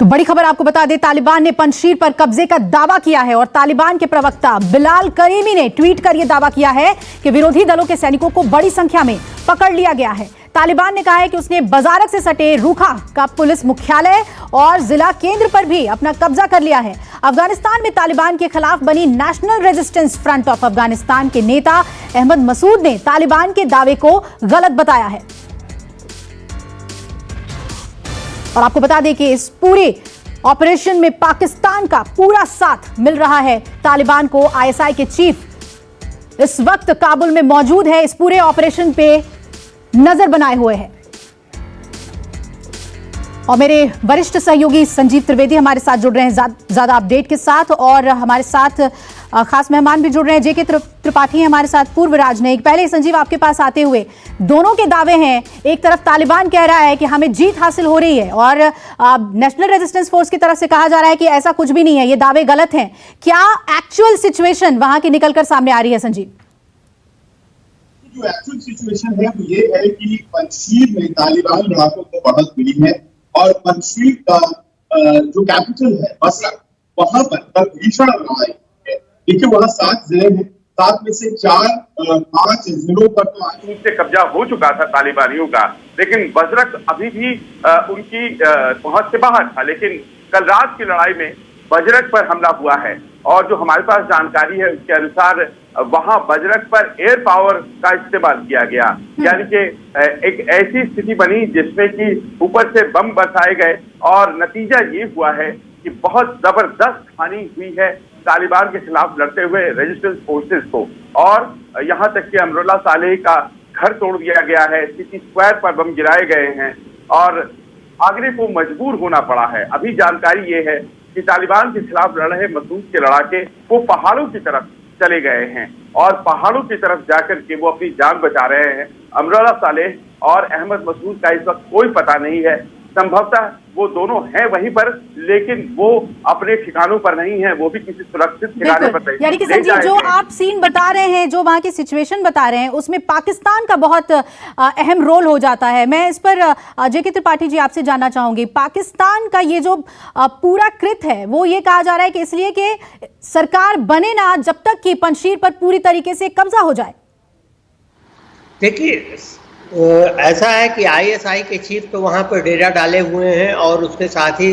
तो बड़ी खबर आपको बता दें, तालिबान ने पंजशीर पर कब्जे का दावा किया है और तालिबान के प्रवक्ता बिलाल करीमी ने ट्वीट कर यह दावा किया है कि विरोधी दलों के सैनिकों को बड़ी संख्या में पकड़ लिया गया है। तालिबान ने कहा है कि उसने बाजारक से सटे रूखा का पुलिस मुख्यालय और जिला केंद्र पर भी अपना कब्जा कर लिया है। अफगानिस्तान में तालिबान के खिलाफ बनी national resistance front of Afghanistan के नेता अहमद मसूद ने तालिबान के दावे को गलत बताया है। और आपको बता दें कि इस पूरे ऑपरेशन में पाकिस्तान का पूरा साथ मिल रहा है तालिबान को। आईएसआई के चीफ इस वक्त काबुल में मौजूद है, इस पूरे ऑपरेशन पे नजर बनाए हुए हैं। और मेरे वरिष्ठ सहयोगी संजीव त्रिवेदी हमारे साथ जुड़ रहे हैं ज्यादा अपडेट के साथ, और हमारे साथ खास मेहमान भी जुड़ रहे हैं। जेके त्रिपाठी हैं हमारे साथ, पूर्व राजनयिक। पहले संजीव आपके पास आते हुए, दोनों के दावे हैं, एक तरफ तालिबान कह रहा है कि हमें जीत हासिल हो रही है और नेशनल रेजिस्टेंस फोर्स की तरफ से कहा जा रहा है कि ऐसा कुछ भी नहीं है, ये दावे गलत हैं। क्या एक्चुअल सिचुएशन वहां की निकलकर सामने आ रही है संजीव? जो एक्चुअल सिचुएशन है वो ये है कि पंजशीर में तालिबान लड़ाकों को बढ़त मिली है और पंजशीर का जो कैपिटल है बसरा, वहां पर भीषण लड़ाई है। देखिए वहां 7 जिले हैं, 7 में से 5 जिलों पर तो आंतरिक से कब्जा हो चुका था तालिबानियों का, लेकिन बजरक अभी भी उनकी पहुंच से बाहर था। लेकिन कल रात की लड़ाई में बजरक पर हमला हुआ है और जो हमारे पास जानकारी है उसके अनुसार वहां बजरक पर एयर पावर का इस्तेमाल किया गया, यानी कि एक ऐसी स्थिति बनी जिसमें कि ऊपर से बम बरसाए गए और नतीजा ये हुआ है कि बहुत जबरदस्त हानि हुई है तालिबान के खिलाफ लड़ते हुए रेजिस्टेंस फोर्सेस को। और यहां तक कि अमरुल्लाह सालेह का घर तोड़ दिया गया है, सिटी स्क्वायर पर बम गिराए गए हैं और भागने को मजबूर होना पड़ा है। अभी जानकारी ये है कि तालिबान के खिलाफ लड़ रहे मसूद के लड़ाके वो पहाड़ों की तरफ चले गए हैं और पहाड़ों की तरफ जाकर के वो अपनी जान बचा रहे हैं। अमरुल्लाह सालेह और अहमद मसूद का इस वक्त कोई पता नहीं है, संभवतः वो दोनों हैं वहीं पर, लेकिन वो अपने ठिकानों पर नहीं है, वो भी किसी सुरक्षित ठिकाने पर नहीं। यानी कि संजीव, जो आप सीन बता रहे हैं, जो वहां की सिचुएशन बता रहे हैं, उसमें पाकिस्तान का बहुत अहम रोल हो जाता है। मैं इस पर जेके त्रिपाठी जी आपसे जानना चाहूंगी, पाकिस्तान का ये जो पूरा कृत है वो ये कहा जा रहा है कि इसलिए कि सरकार बने ना जब तक कि पंजशीर पर पूरी तरीके से कब्जा हो जाए। देखिए ऐसा है कि आईएसआई के चीफ तो वहाँ पर डेरा डाले हुए हैं और उसके साथ ही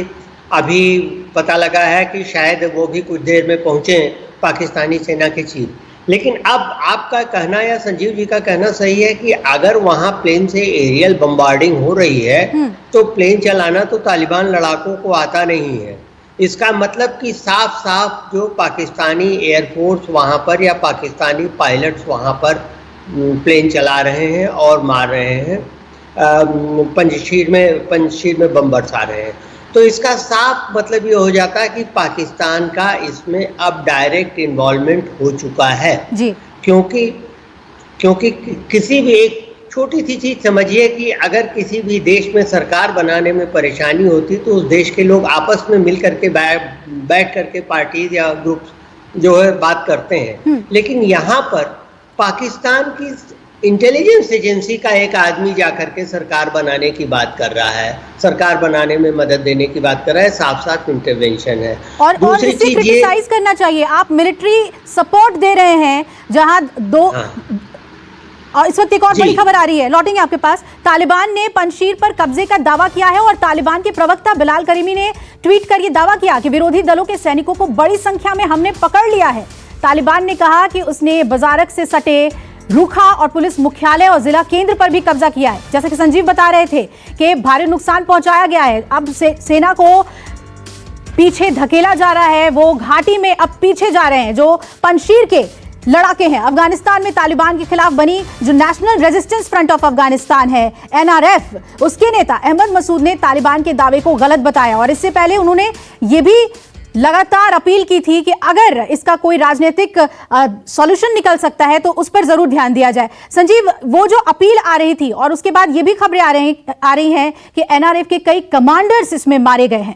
अभी पता लगा है कि शायद वो भी कुछ देर में पहुँचे पाकिस्तानी सेना के चीफ। लेकिन अब आपका कहना या संजीव जी का कहना सही है कि अगर वहाँ प्लेन से एरियल बम्बार्डिंग हो रही है तो प्लेन चलाना तो तालिबान लड़ाकों को आता नहीं है। इसका मतलब कि साफ साफ जो पाकिस्तानी एयरफोर्स वहाँ पर या पाकिस्तानी पायलट्स वहाँ पर प्लेन चला रहे हैं और मार रहे हैं, पंजशीर में बम बरसा रहे हैं। तो इसका साफ मतलब ये हो जाता है कि पाकिस्तान का इसमें अब डायरेक्ट इन्वॉल्वमेंट हो चुका है जी। क्योंकि किसी भी एक छोटी सी चीज़ समझिए कि अगर किसी भी देश में सरकार बनाने में परेशानी होती तो उस देश के लोग आपस में मिल करके बैठ करके पार्टीज या ग्रुप्स जो है बात करते हैं। लेकिन यहाँ पर पाकिस्तान की इंटेलिजेंस एजेंसी का एक आदमी जाकर के सरकार बनाने की बात कर रहा है, सरकार बनाने में मदद देने की बात कर रहा है, साफ साफ इंटरवेंशन है। और दूसरी चीज क्रिटिसाइज करना चाहिए, आप मिलिट्री सपोर्ट दे रहे हैं जहां दो और इस वक्त एक और बड़ी खबर आ रही है, लौटेंगे आपके पास। तालिबान ने पंजशीर पर कब्जे का दावा किया है और तालिबान के प्रवक्ता बिलाल करीमी ने ट्वीट कर यह दावा किया कि विरोधी दलों के सैनिकों को बड़ी संख्या में हमने पकड़ लिया है। तालिबान ने कहा कि उसने बाजारक से सटे रूखा और पुलिस मुख्यालय और जिला केंद्र पर भी कब्जा किया है। जैसा कि संजीव बता रहे थे कि भारी नुकसान पहुंचाया गया है। अब सेना को पीछे धकेला जा रहा है, वो घाटी में अब पीछे जा रहे हैं जो पंजशीर के लड़ाके हैं। अफगानिस्तान में तालिबान के खिलाफ बनी जो national resistance front of Afghanistan है, NRF, उसके नेता अहमद मसूद ने तालिबान के दावे को गलत बताया और इससे पहले उन्होंने ये भी लगातार अपील की थी कि अगर इसका कोई राजनीतिक सॉल्यूशन निकल सकता है तो उस पर जरूर ध्यान दिया जाए। संजीव, वो जो अपील आ रही थी और उसके बाद ये भी खबरें आ रही हैं कि NRF के कई कमांडर्स इसमें मारे गए हैं।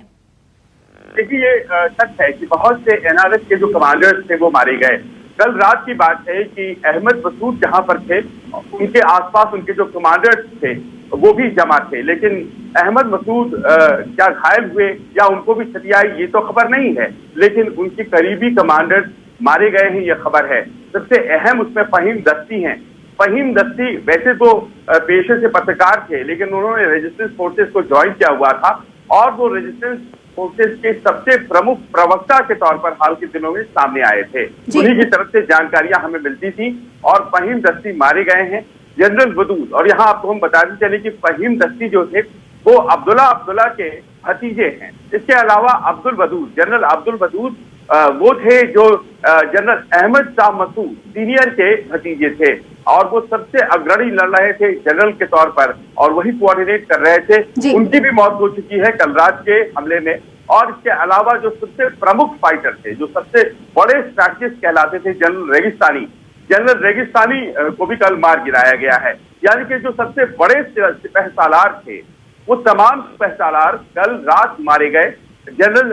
देखिए ये सच है कि बहुत से NRF के जो कमांडर्स थे वो मारे गए। कल रात की बात है कि अहमद मसूद जहां पर थे उनके आसपास उनके जो कमांडर्स थे वो भी जमा थे। लेकिन अहमद मसूद क्या घायल हुए या उनको भी क्षति आई ये तो खबर नहीं है, लेकिन उनके करीबी कमांडर्स मारे गए हैं ये खबर है। सबसे अहम उसमें फहीम दस्ती हैं। फहीम दस्ती वैसे तो पेशे से पत्रकार थे, लेकिन उन्होंने रेजिस्टेंस फोर्सेस को ज्वाइन किया हुआ था और वो रेजिस्टेंस फोर्सेस के सबसे प्रमुख प्रवक्ता के तौर पर हाल के दिनों में सामने आए थे। उन्हीं की तरफ से जानकारियां हमें मिलती थी और फहीम दस्ती मारे गए हैं। जनरल वदूद, और यहाँ आपको हम बताते चले कि फहीम दस्ती जो थे वो अब्दुल्ला के भतीजे हैं। इसके अलावा अब्दुल वदूद, जनरल अब्दुल वदूद वो थे जो जनरल अहमद शाह मसूद सीनियर के भतीजे थे और वो सबसे अग्रणी लड़ रहे थे जनरल के तौर पर और वही कोऑर्डिनेट कर रहे थे। उनकी भी मौत हो चुकी है कल रात के हमले में। और इसके अलावा जो सबसे प्रमुख फाइटर थे, जो सबसे बड़े स्ट्रैटेजिस्ट कहलाते थे, जनरल रेगिस्तानी को भी कल मार गिराया गया है। यानी कि जो सबसे बड़े सिपह सालार थे वो तमाम सिपह सालार कल रात मारे गए। जनरल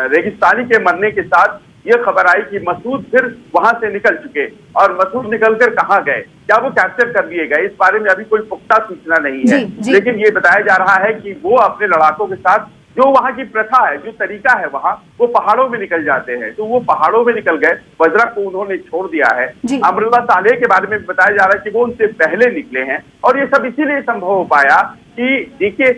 रेगिस्तानी के मरने के साथ ये खबर आई कि मसूद फिर वहां से निकल चुके और मसूद निकलकर कहां गए, क्या वो कैप्चर कर लिए गए, इस बारे में अभी कोई पुख्ता सूचना नहीं है। लेकिन ये बताया जा रहा है कि वो अपने लड़ाकों के साथ, जो वहां की प्रथा है, जो तरीका है वहां, वो पहाड़ों में निकल जाते हैं, तो वो पहाड़ों में निकल गए। वज्रा को उन्होंने छोड़ दिया है। अमरुल्लाह सालेह के बारे में बताया जा रहा है कि वो उनसे पहले निकले हैं और ये सब इसीलिए संभव हो पाया कि देखिए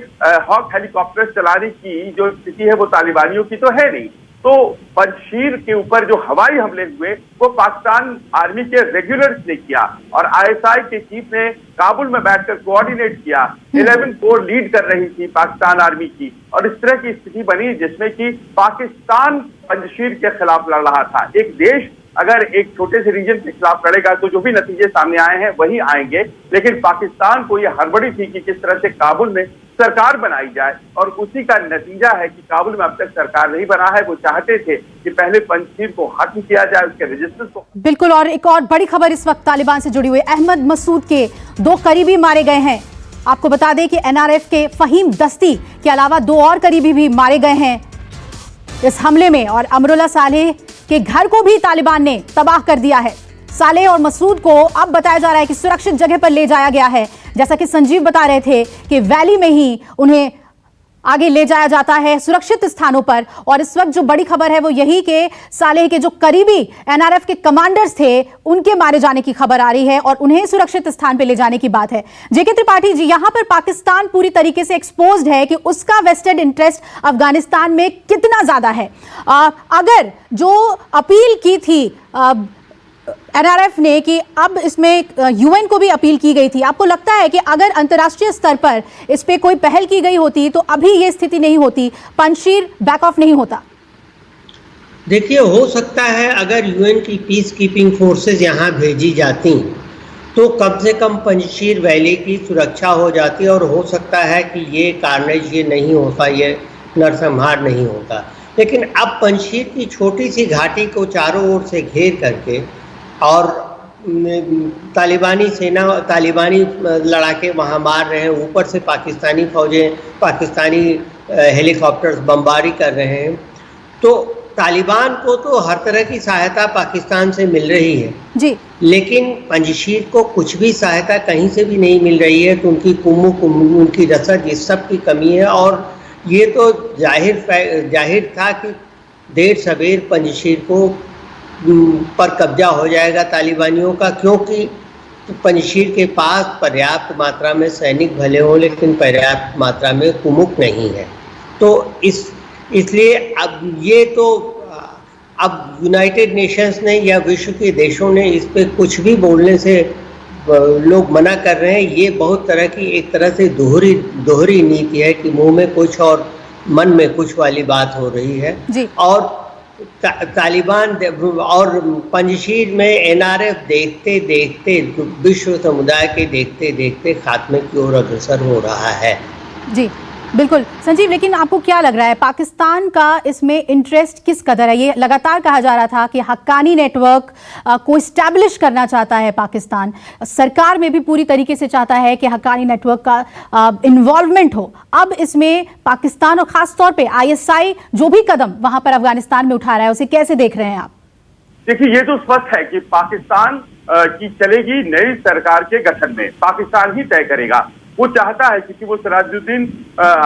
हॉक हेलीकॉप्टर चलाने की जो स्थिति है वो तालिबानियों की तो है नहीं, तो पंजशीर के ऊपर जो हवाई हमले हुए वो पाकिस्तान आर्मी के रेगुलर्स ने किया और आईएसआई के चीफ ने काबुल में बैठकर कोऑर्डिनेट किया। 11 कोर लीड कर रही थी पाकिस्तान आर्मी की और इस तरह की स्थिति बनी जिसमें कि पाकिस्तान पंजशीर के खिलाफ लड़ रहा था। एक देश अगर एक छोटे से रीजन के खिलाफ लड़ेगा तो जो भी नतीजे सामने आए हैं वही आएंगे, लेकिन पाकिस्तान को यह हड़बड़ी थी कि किस तरह से काबुल में सरकार बनाई जाए और उसी का नतीजा है कि काबुल में अब तक सरकार नहीं बना है। वो चाहते थे कि पहले पंजशीर को खत्म किया जाए, उसके रजिस्टर्स को। बिल्कुल, और एक और बड़ी खबर इस वक्त तालिबान से जुड़ी हुई, अहमद मसूद के 2 करीबी मारे गए हैं। आपको बता दें कि एनआरएफ के फहीम दस्ती के अलावा 2 और करीबी भी मारे गए हैं इस हमले में और अमरुल्लाह सालेह के घर को भी तालिबान ने तबाह कर दिया है। सालेह और मसूद को अब बताया जा रहा है कि सुरक्षित जगह पर ले जाया गया है। जैसा कि संजीव बता रहे थे कि वैली में ही उन्हें आगे ले जाया जाता है सुरक्षित स्थानों पर। और इस वक्त जो बड़ी खबर है वो यही कि सालेह के जो करीबी एनआरएफ के कमांडर्स थे उनके मारे जाने की खबर आ रही है और उन्हें सुरक्षित स्थान पर ले जाने की बात है। जेके त्रिपाठी जी, यहां पर पाकिस्तान पूरी तरीके से एक्सपोज्ड है कि उसका वेस्टेड इंटरेस्ट अफगानिस्तान में कितना ज्यादा है। अगर जो अपील की थी एनआरएफ ने कि अब इसमें यूएन को भी अपील की गई थी, आपको लगता है कि अगर अंतर्राष्ट्रीय स्तर पर इस पे कोई पहल की गई होती तो अभी ये स्थिति नहीं होती, पंजशीर बैक ऑफ नहीं होता? देखिए, हो सकता है अगर यूएन की पीस कीपिंग फोर्सेस यहाँ भेजी जाती तो कम से कम पंजशीर वैली की सुरक्षा हो जाती और हो सकता है कि ये कार्नेज ये नहीं होता, ये नरसंहार नहीं होता। लेकिन अब पंजशीर की छोटी सी घाटी को चारों ओर से घेर करके और तालिबानी लड़ाके वहाँ मार रहे हैं, ऊपर से पाकिस्तानी फौजें, पाकिस्तानी हेलीकॉप्टर्स बमबारी कर रहे हैं, तो तालिबान को तो हर तरह की सहायता पाकिस्तान से मिल रही है जी, लेकिन पंजशीर को कुछ भी सहायता कहीं से भी नहीं मिल रही है। तो उनकी रसद, इस सब की कमी है और ये तो जाहिर था कि देर सवेर पंजशीर को पर कब्जा हो जाएगा तालिबानियों का, क्योंकि पंजशीर के पास पर्याप्त मात्रा में सैनिक भले हों लेकिन पर्याप्त मात्रा में कुमुक नहीं है। तो इसलिए अब यूनाइटेड नेशंस ने या विश्व के देशों ने इस पे कुछ भी बोलने से लोग मना कर रहे हैं। ये बहुत तरह की एक तरह से दोहरी नीति है कि मुंह में कुछ और मन में कुछ वाली बात हो रही है जी। और तालिबान और पंजशीर में एनआरएफ देखते देखते विश्व समुदाय के देखते देखते खात्मे की ओर अग्रसर हो रहा है जी। बिल्कुल संजीव, लेकिन आपको क्या लग रहा है पाकिस्तान का इसमें इंटरेस्ट किस कदर है? ये लगातार कहा जा रहा था कि हक्कानी नेटवर्क को इस्टेब्लिश करना चाहता है पाकिस्तान, सरकार में भी पूरी तरीके से चाहता है कि हक्कानी नेटवर्क का इन्वॉल्वमेंट हो। अब इसमें पाकिस्तान और खास तौर पे आईएसआई जो भी कदम वहां पर अफगानिस्तान में उठा रहा है उसे कैसे देख रहे हैं आप? देखिए, ये तो स्पष्ट है कि पाकिस्तान की चलेगी नई सरकार के गठन में, पाकिस्तान ही तय करेगा। वो चाहता है क्योंकि वो सिराजुद्दीन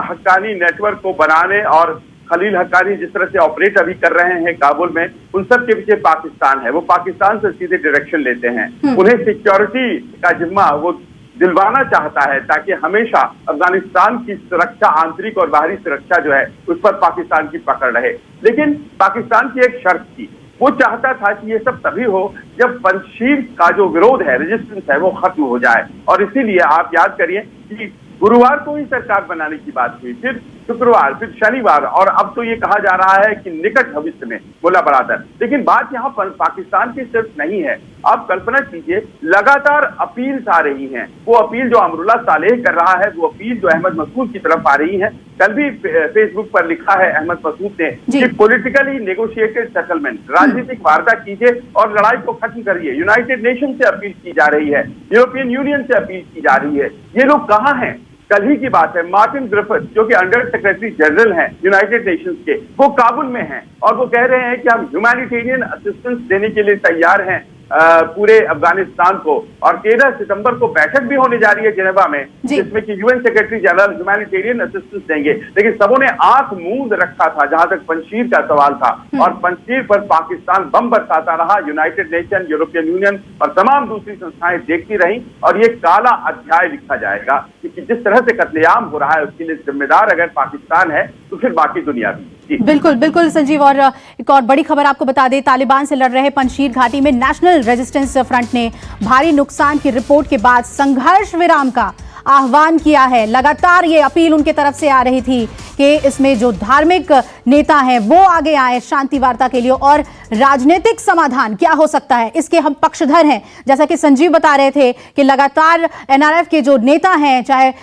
हक्कानी नेटवर्क को बनाने और खलील हक्कानी जिस तरह से ऑपरेट अभी कर रहे हैं काबुल में, उन सब के पीछे पाकिस्तान है। वो पाकिस्तान से सीधे डायरेक्शन लेते हैं। उन्हें सिक्योरिटी का जिम्मा वो दिलवाना चाहता है ताकि हमेशा अफगानिस्तान की सुरक्षा, आंतरिक और बाहरी सुरक्षा जो है उस पर पाकिस्तान की पकड़ रहे। लेकिन पाकिस्तान की एक शर्त थी, वो चाहता था कि ये सब तभी हो जब पंजशीर का जो विरोध है, रेजिस्टेंस है, वो खत्म हो जाए। और इसीलिए आप याद करिए कि गुरुवार को ही सरकार बनाने की बात हुई, फिर शुक्रवार, फिर शनिवार, और अब तो ये कहा जा रहा है कि निकट भविष्य में मुल्ला बरादर। लेकिन बात यहाँ पर पाकिस्तान की सिर्फ नहीं है। आप कल्पना कीजिए, लगातार अपील आ रही हैं। वो अपील जो अमरुल्लाह सालेह कर रहा है, वो अपील जो अहमद मसूद की तरफ आ रही है। कल भी फेसबुक पर लिखा है अहमद मसूद ने कि पॉलिटिकली नेगोशिएटेड सेटलमेंट, राजनीतिक वार्ता कीजिए और लड़ाई को खत्म करिए। यूनाइटेड नेशन से अपील की जा रही है, यूरोपियन यूनियन से अपील की जा रही है। ये लोग कहाँ हैं? कल ही की बात है, मार्टिन ग्रिफिथ जो कि अंडर सेक्रेटरी जनरल हैं यूनाइटेड नेशंस के, वो काबुल में हैं और वो कह रहे हैं कि हम ह्यूमैनिटेरियन असिस्टेंस देने के लिए तैयार हैं पूरे अफगानिस्तान को। और 13 सितंबर को बैठक भी होने जा रही है जिनेवा में, जिसमें कि UN secretary general humanitarian assistance देंगे। लेकिन सबों ने आंख मूंद रखा था जहां तक पंजशीर का सवाल था, और पंजशीर पर पाकिस्तान बम बरसाता रहा। यूनाइटेड नेशन, यूरोपियन यूनियन और तमाम दूसरी संस्थाएं देखती रही। और ये काला अध्याय लिखा जाएगा क्योंकि जिस तरह से कत्लेआम हो रहा है उसके लिए जिम्मेदार अगर पाकिस्तान है तो फिर बाकी दुनिया भी। बिल्कुल बिल्कुल संजीव। और एक और बड़ी खबर आपको बता दें, तालिबान से लड़ रहे पंजशीर घाटी में नेशनल रेजिस्टेंस फ्रंट ने भारी नुकसान की रिपोर्ट के बाद संघर्ष विराम का आह्वान किया है। लगातार ये अपील उनके तरफ से आ रही थी कि इसमें जो धार्मिक नेता हैं वो आगे आए शांति वार्ता के लिए, और राजनीतिक समाधान क्या हो सकता है इसके हम पक्षधर हैं। जैसा कि संजीव बता रहे थे कि लगातार एनआरएफ के जो नेता हैं, चाहे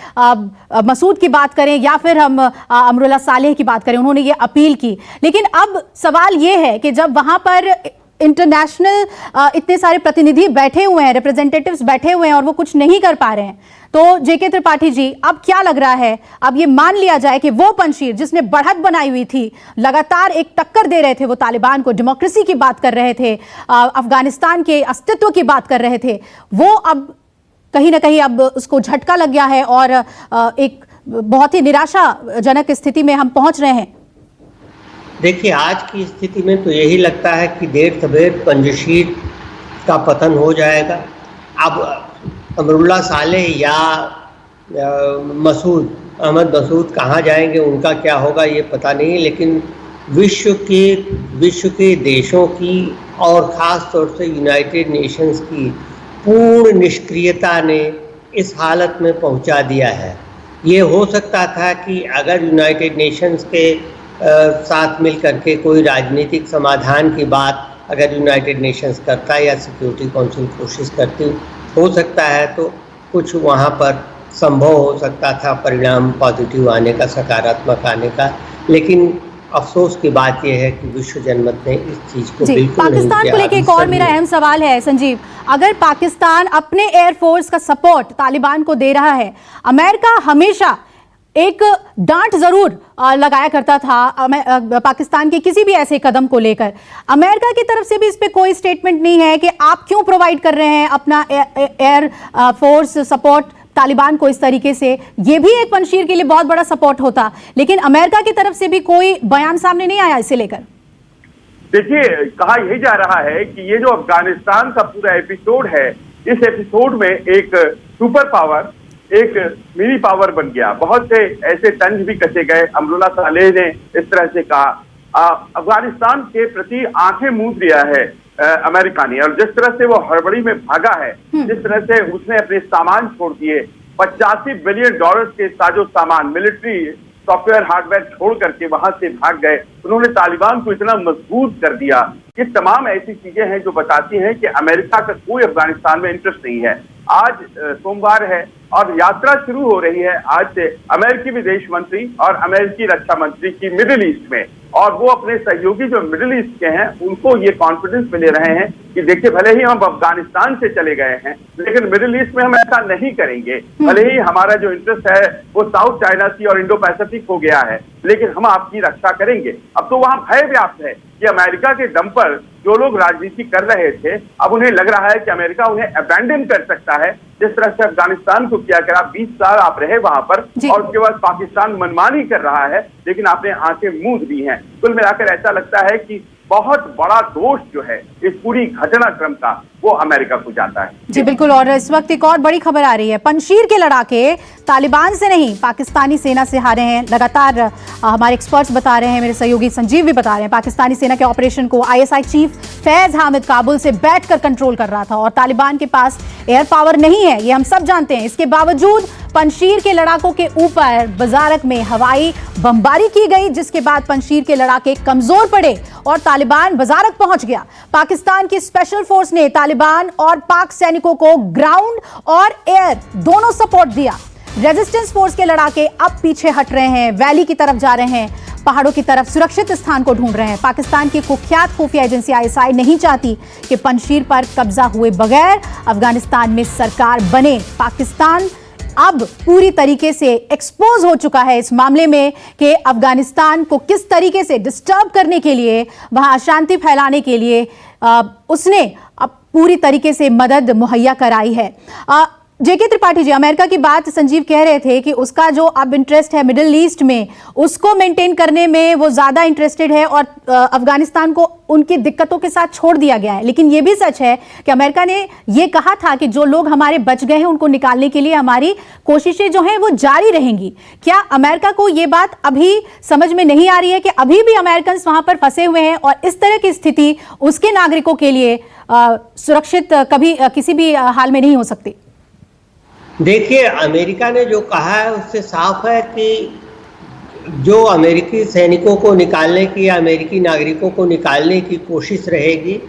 मसूद की बात करें या फिर हम अमरुल्लाह सालेह की बात करें, उन्होंने ये अपील की। लेकिन अब सवाल ये है कि जब वहां पर इंटरनेशनल इतने सारे प्रतिनिधि बैठे हुए हैं, रिप्रेजेंटेटिव्स बैठे हुए हैं और वो कुछ नहीं कर पा रहे हैं, तो जेके त्रिपाठी जी अब क्या लग रहा है? अब ये मान लिया जाए कि वो पंजशीर जिसने बढ़त बनाई हुई थी, लगातार एक टक्कर दे रहे थे वो तालिबान को, डेमोक्रेसी की बात कर रहे थे, अफगानिस्तान के अस्तित्व की बात कर रहे थे, वो अब कहीं ना कहीं अब उसको झटका लग गया है और एक बहुत ही निराशाजनक स्थिति में हम पहुंच रहे हैं। देखिए, आज की स्थिति में तो यही लगता है कि देर सवेर पंजशीर का पतन हो जाएगा। अब अमरुल्लाह सालेह या अहमद मसूद कहाँ जाएंगे, उनका क्या होगा ये पता नहीं। लेकिन विश्व के देशों की और ख़ास तौर से यूनाइटेड नेशंस की पूर्ण निष्क्रियता ने इस हालत में पहुंचा दिया है। ये हो सकता था कि अगर यूनाइटेड नेशंस के साथ मिल करके कोई राजनीतिक समाधान की बात अगर यूनाइटेड नेशंस करता या सिक्योरिटी काउंसिल कोशिश करती, हो सकता है तो कुछ वहाँ पर संभव हो सकता था, परिणाम पॉजिटिव आने का, सकारात्मक आने का। लेकिन अफसोस की बात यह है कि विश्व जनमत ने इस चीज़ को बिल्कुल पाकिस्तान को लेकर एक और मेरा अहम सवाल है संजीव, अगर पाकिस्तान अपने एयरफोर्स का सपोर्ट तालिबान को दे रहा है, अमेरिका हमेशा एक डांट जरूर लगाया करता था पाकिस्तान के किसी भी ऐसे कदम को लेकर। अमेरिका की तरफ से भी इस पे कोई स्टेटमेंट नहीं है कि आप क्यों प्रोवाइड कर रहे हैं अपना एयर फोर्स सपोर्ट तालिबान को इस तरीके से। ये भी एक पंजशीर के लिए बहुत बड़ा सपोर्ट होता, लेकिन अमेरिका की तरफ से भी कोई बयान सामने नहीं आया इसे लेकर। देखिए, कहा यही जा रहा है कि ये जो अफगानिस्तान का पूरा एपिसोड है, इस एपिसोड में एक सुपर पावर एक मिनी पावर बन गया। बहुत से ऐसे तंज भी कसे गए। अमरुल्लाह सालेह ने इस तरह से कहा, अफगानिस्तान के प्रति आंखें मूंद लिया है अमेरिका ने, और जिस तरह से वो हड़बड़ी में भागा है, जिस तरह से उसने अपने सामान छोड़ दिए, $85 बिलियन के साजो सामान, मिलिट्री सॉफ्टवेयर हार्डवेयर छोड़ करके वहां से भाग गए। उन्होंने तालिबान को इतना मजबूत कर दिया। ये तमाम ऐसी चीजें हैं जो बताती हैं कि अमेरिका का कोई अफगानिस्तान में इंटरेस्ट नहीं है। आज सोमवार है और यात्रा शुरू हो रही है आज से अमेरिकी विदेश मंत्री और अमेरिकी रक्षा मंत्री की मिडिल ईस्ट में। और वो अपने सहयोगी जो मिडिल ईस्ट के हैं उनको ये कॉन्फिडेंस में ले रहे हैं कि देखिए भले ही हम अफगानिस्तान से चले गए हैं लेकिन मिडिल ईस्ट में हम ऐसा नहीं करेंगे। भले ही हमारा जो इंटरेस्ट है वो साउथ चाइना सी और इंडो पैसिफिक हो गया है लेकिन हम आपकी रक्षा करेंगे। अब तो वहां भय व्याप्त है कि अमेरिका के दम पर जो लोग राजनीति कर रहे थे अब उन्हें लग रहा है कि अमेरिका उन्हें अबैंडन कर सकता है, जिस तरह से अफगानिस्तान को किया करा। 20 साल आप रहे वहां पर और उसके बाद पाकिस्तान मनमानी कर रहा है लेकिन आपने आंखें मूंद दी हैं। कुल मिलाकर ऐसा लगता है कि बहुत बड़ा दोष जो है इस पूरी घटनाक्रम का वो अमेरिका को जाता है। जी बिल्कुल। और इस वक्त एक और बड़ी खबर आ रही है, पंजशीर के लड़ाके तालिबान से नहीं पाकिस्तानी सेना से हारे हैं। लगातार हमारे एक्सपर्ट्स बता रहे हैं, मेरे सहयोगी संजीव भी बता रहे हैं, पाकिस्तानी सेना के ऑपरेशन को आईएसआई चीफ फैज हामिद काबुल से बैठकर कंट्रोल कर रहा था और तालिबान के पास एयर पावर नहीं है, ये हम सब जानते हैं। इसके बावजूद पंजशीर के लड़ाकों के ऊपर बजारक में हवाई बमबारी की गई, जिसके बाद पंजशीर के लड़ाके कमजोर पड़े और तालिबान बजारक पहुंच गया। पाकिस्तान की स्पेशल फोर्स ने तालिबान और पाक सैनिकों को ग्राउंड और एयर दोनों सपोर्ट दिया। रेजिस्टेंस फोर्स के लड़ाके अब पीछे हट रहे हैं, वैली की तरफ जा रहे हैं, पहाड़ों की तरफ सुरक्षित स्थान को ढूंढ रहे हैं। पाकिस्तान की कुख्यात खुफिया एजेंसी आईएसआई नहीं चाहती कि पंजशीर पर कब्जा हुए बगैर अफगानिस्तान में सरकार बने। पाकिस्तान अब पूरी तरीके से एक्सपोज हो चुका है इस मामले में कि अफगानिस्तान को किस तरीके से डिस्टर्ब करने के लिए, वहां अशांति फैलाने के लिए उसने अब पूरी तरीके से मदद मुहैया कराई है। जेके त्रिपाठी जी, अमेरिका की बात संजीव कह रहे थे कि उसका जो अब इंटरेस्ट है मिडिल ईस्ट में उसको मेंटेन करने में वो ज्यादा इंटरेस्टेड है और अफगानिस्तान को उनकी दिक्कतों के साथ छोड़ दिया गया है। लेकिन ये भी सच है कि अमेरिका ने ये कहा था कि जो लोग हमारे बच गए हैं उनको निकालने के लिए हमारी कोशिशें जो हैं वो जारी रहेंगी। क्या अमेरिका को ये बात अभी समझ में नहीं आ रही है कि अभी भी अमेरिकन वहां पर फंसे हुए हैं और इस तरह की स्थिति उसके नागरिकों के लिए सुरक्षित कभी किसी भी हाल में नहीं हो सकती? देखिए, अमेरिका ने जो कहा है उससे साफ है कि जो अमेरिकी सैनिकों को निकालने की या अमेरिकी नागरिकों को निकालने की कोशिश रहेगी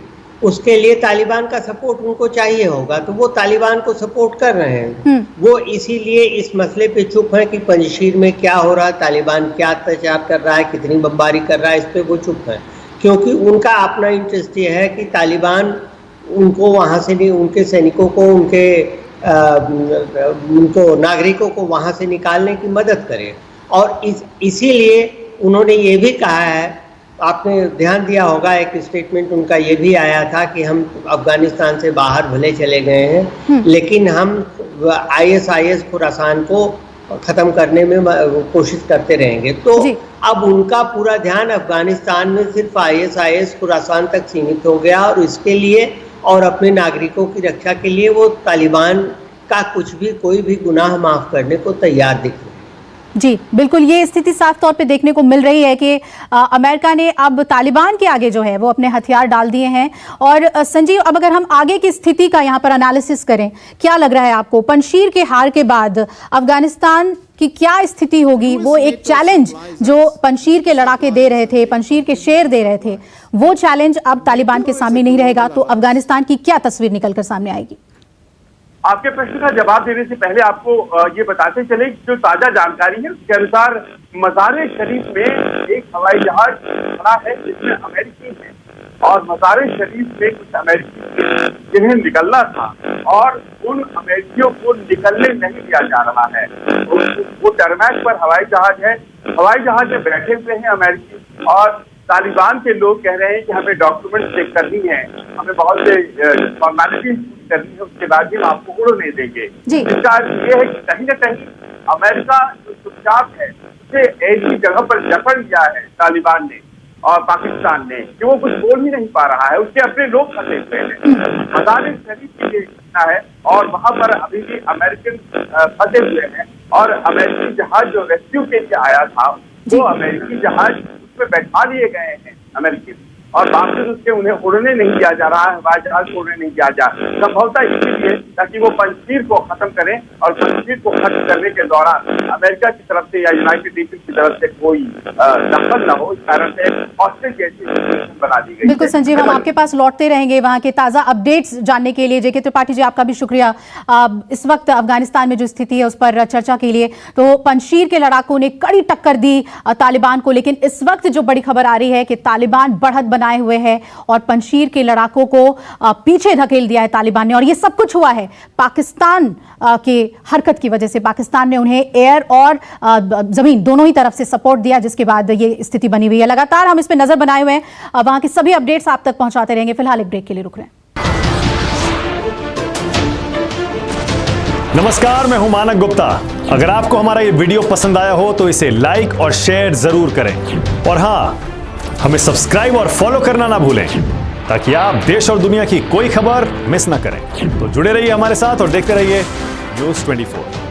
उसके लिए तालिबान का सपोर्ट उनको चाहिए होगा, तो वो तालिबान को सपोर्ट कर रहे हैं। वो इसीलिए इस मसले पे चुप है कि पंजशीर में क्या हो रहा है, तालिबान क्या अत्याचार कर रहा है, कितनी बमबारी कर रहा है, इस पे वो चुप है। क्योंकि उनका अपना इंटरेस्ट ये है कि तालिबान उनको वहाँ से नहीं, उनके सैनिकों को, उनको नागरिकों को वहाँ से निकालने की मदद करे। और इसीलिए उन्होंने ये भी कहा है, आपने ध्यान दिया होगा एक स्टेटमेंट उनका ये भी आया था कि हम अफगानिस्तान से बाहर भले चले गए हैं लेकिन हम ISIS खुरासान को ख़त्म करने में कोशिश करते रहेंगे। तो अब उनका पूरा ध्यान अफगानिस्तान में सिर्फ ISIS खुरासान तक सीमित हो गया और इसके लिए और अपने नागरिकों की रक्षा के लिए वो तालिबान का कुछ भी, कोई भी गुनाह माफ़ करने को तैयार दिख रहे हैं। जी बिल्कुल, ये स्थिति साफ तौर पे देखने को मिल रही है कि अमेरिका ने अब तालिबान के आगे जो है वो अपने हथियार डाल दिए हैं। और संजीव, अब अगर हम आगे की स्थिति का यहाँ पर एनालिसिस करें, क्या लग रहा है आपको पंजशीर के हार के बाद अफगानिस्तान की क्या स्थिति होगी? वो एक चैलेंज जो पंजशीर के लड़ाके दे रहे थे, पंजशीर के शेर दे रहे थे, वो चैलेंज अब तालिबान के सामने नहीं रहेगा, तो अफगानिस्तान की क्या तस्वीर निकलकर सामने आएगी? आपके प्रश्न का जवाब देने से पहले आपको ये बताते चले कि जो ताजा जानकारी है उसके अनुसार मज़ार शरीफ में एक हवाई जहाज खड़ा है जिसमें अमेरिकी है और मज़ार शरीफ में कुछ अमेरिकी जिन्हें निकलना था और उन अमेरिकियों को निकलने नहीं दिया जा रहा है। वो टरमैक पर हवाई जहाज है, हवाई जहाज में बैठे हुए हैं अमेरिकी और तालिबान के लोग कह रहे हैं कि हमें डॉक्यूमेंट चेक करनी है, हमें बहुत से फॉर्मेलिटीज करनी है, उसके बाद ही हम आपको उड़ने देंगे। इसका ये है कि कहीं न कहीं अमेरिका जो चुपचाप है उसे ऐसी जगह पर जकड़ लिया है तालिबान ने और पाकिस्तान ने कि वो कुछ बोल ही नहीं पा रहा है, उसके अपने लोग फंसे हुए हैं। मज़ार शरीफ की ये घटना है और वहाँ पर अभी भी अमेरिकन फंसे हुए हैं और अमेरिकी जहाज जो रेस्क्यू के लिए आया था वो अमेरिकी जहाज उसमें बैठा लिए गए हैं अमेरिकी। और बावजूद उसके उन्हें उड़ने नहीं दिया जा रहा है, हवाई जहाज को उड़ने नहीं दिया जा रहा, संभवतः इसलिए ताकि वो पंजशीर को खत्म करें, और पंजशीर को खत्म करने के दौरान अमेरिका की तरफ से या यूनाइटेड नेशन की तरफ से कोई दखल न हो, इस कारण से हॉस्टेज जैसी सिचुएशन बना दी गई। बिल्कुल संजीव, हम आपके पास लौटते रहेंगे वहां के ताजा अपडेट्स जानने के लिए। जेके त्रिपाठी जी, आपका भी शुक्रिया इस वक्त अफगानिस्तान में जो स्थिति है उस पर चर्चा के लिए। तो पंजशीर के लड़ाकों ने कड़ी टक्कर दी तालिबान को, लेकिन इस वक्त जो बड़ी खबर आ रही है कि तालिबान बढ़त बनाए हुए है और पंजशीर के लड़ाकों को पीछे धकेल दिया है तालिबान ने। और ये सब कुछ हुआ है पाकिस्तान के हरकत की वजह से। पाकिस्तान ने उन्हें एयर और जमीन दोनों ही तरफ से सपोर्ट दिया, जिसके बाद ये स्थिति बनी हुई है। लगातार हम इस पर नजर बनाए हुए हैं, वहां के सभी अपडेट्स आप तक पहुंचाते रहेंगे। फिलहाल एक ब्रेक के लिए रुक रहे हैं। नमस्कार, मैं हूं मानक गुप्ता। अगर आपको हमारा ये वीडियो पसंद आया हो तो इसे लाइक और शेयर जरूर करें, और हां, हमें सब्सक्राइब और फॉलो करना ना भूलें ताकि आप देश और दुनिया की कोई खबर मिस ना करें। तो जुड़े रहिए हमारे साथ और देखते रहिए न्यूज़ 24।